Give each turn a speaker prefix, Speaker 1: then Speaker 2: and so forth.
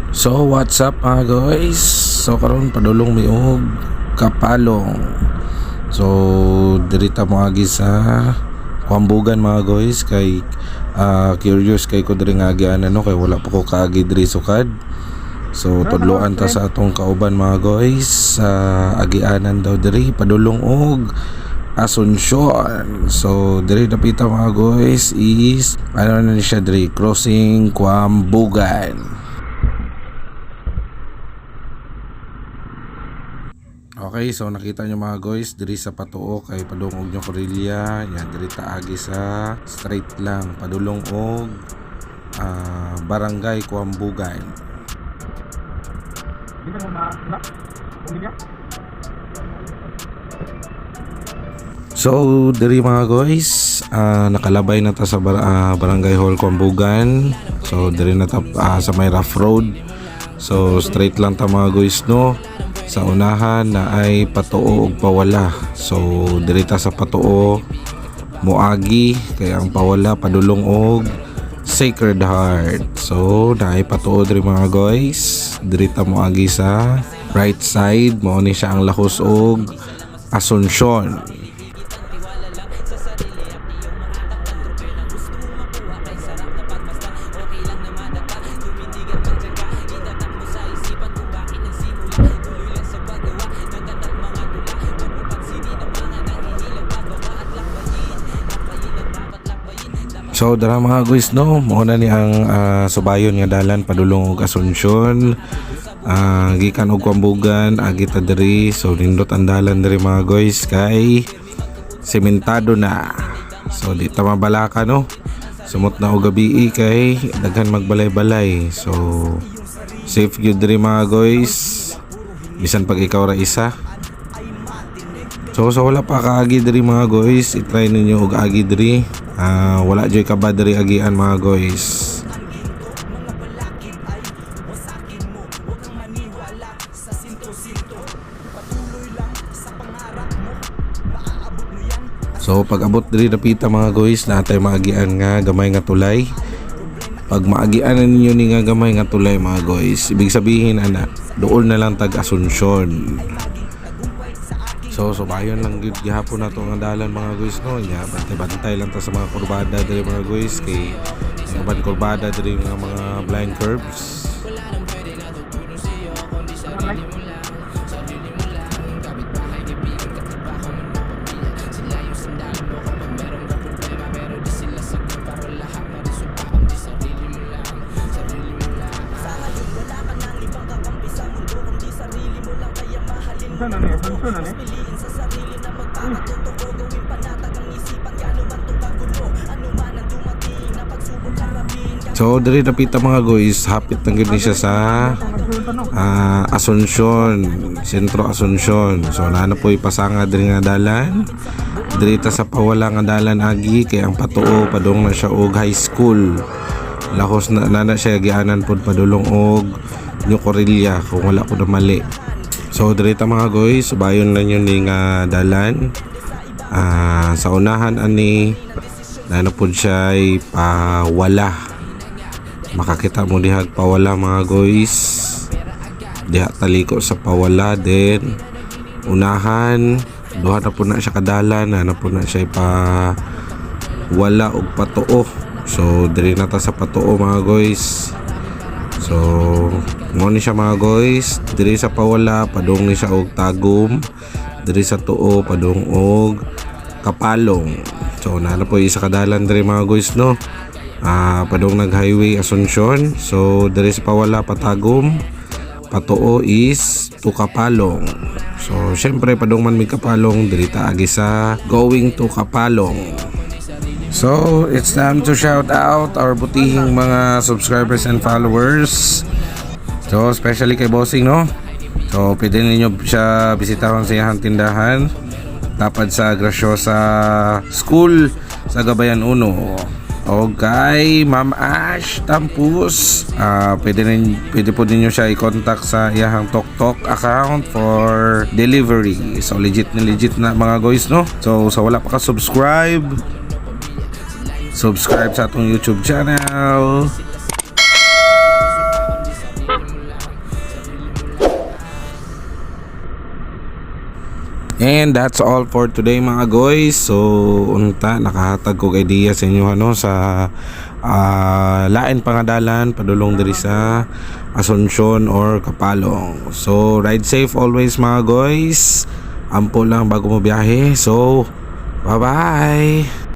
Speaker 1: So what's up mga guys? So karon padulong mi og kapalong. So dirita mo agi sa Kwambugan mga guys kay curious kay ko diri nga agian ano kay wala pa ko kaagi diri sukad. So tudloan ta sa atong kauban mga guys sa agianan daw diri padulong og Asuncion. So diri dapita mga guys is ano na siya diri crossing Kwambugan. Okay, so nakita nyo mga guys diri sa patuo kay padulong nyo Corillia yan diri taagi sa straight lang padulong og Barangay Kwambugan. So diri mga guys nakalabay na ta sa Barangay Hall Kwambugan. So diri na ta sa may rough road. So straight lang ta mga guys no. Sa unahan na ay patuo ug pawala. So dirita sa patuo moagi kay ang pawala padulong og Sacred Heart. So naay patuo diri mga guys. Dirita moagi sa right side mao ni siya ang lahos og Asuncion. So dara mga guys no, mao na ni ang subayon nga dalan padulong og Asuncion. Gikan og Kwambugan agi ta diri. So nindot ang dalan diri mga guys kay sementado na. So di ta mabalaka no. Sumot na og gabi kay daghan magbalay-balay. So safe gyud diri mga guys. Bisan pag ikaw ra isa. So wala pa kaagi diri mga guys, i-try ninyo og agi diri. Wala joy ka ba diri agian mga guys. So pag abot diri dapita mga guys natay maagian nga gamay nga tulay. Pag maagian ninyo ni nga gamay nga tulay mga guys, ibig sabihin ana dool na lang tag Asuncion. So subayon lang gid gihapon nato nga dalan mga guys no nya bantay-bantay lang ta sa mga kurbada diri mga guys kay mga kurbada diri nga mga blind curves. So diri dapita mga guys, hapit na gid ni siya sa Asuncion, sentro Asuncion. So naana po ipasanga diri nga dalan. Diri ta sa pawala nga dalan agi kay ang patuo padung na siya og high school. Lahos na nana siya gianan pod padulong og New Corillia kung wala ko na mali. So diri ta mga guys, subayon lang yun ni nga dalan. Sa unahan ani naana pod siya ay pawala. Makakita mo dihag pawala mga guys. Diha taliko sa pawala din. Unahan duha na po na siya kadalan, na po na siya pa wala og patuo. So diri na ta sa patuo mga guys. So mo ni siya mga guys, diri sa pawala padung ni siya og Tagum, diri sa tuo padung og Kapalong. So na po isa kadalan diri mga guys no. Padung nag highway Asuncion. So diri sa pawala patagom, patuo is to Kapalong. So syempre padung man mig Kapalong diri ta agi sa going to Kapalong. So it's time to shout out our butihing mga subscribers and followers. So especially kay Bossing no. So pwede ninyo siya bisitahan sa iyang tindahan tapad sa Graciosa School sa Gabayan 1. Okay, Ma'am Ash Tampus, pwede po ninyo siya i-contact sa iyang TokTok account for delivery. So legit na mga guys no. So sa wala pa ka subscribe sa atong YouTube channel. And that's all for today mga guys. So unta nakahatag ko idea sa inyo sa lain pangadalan padulong diri sa Asunsyon or Kapalong. So ride safe always mga guys. Ampo lang bago mo biyahe. So bye bye.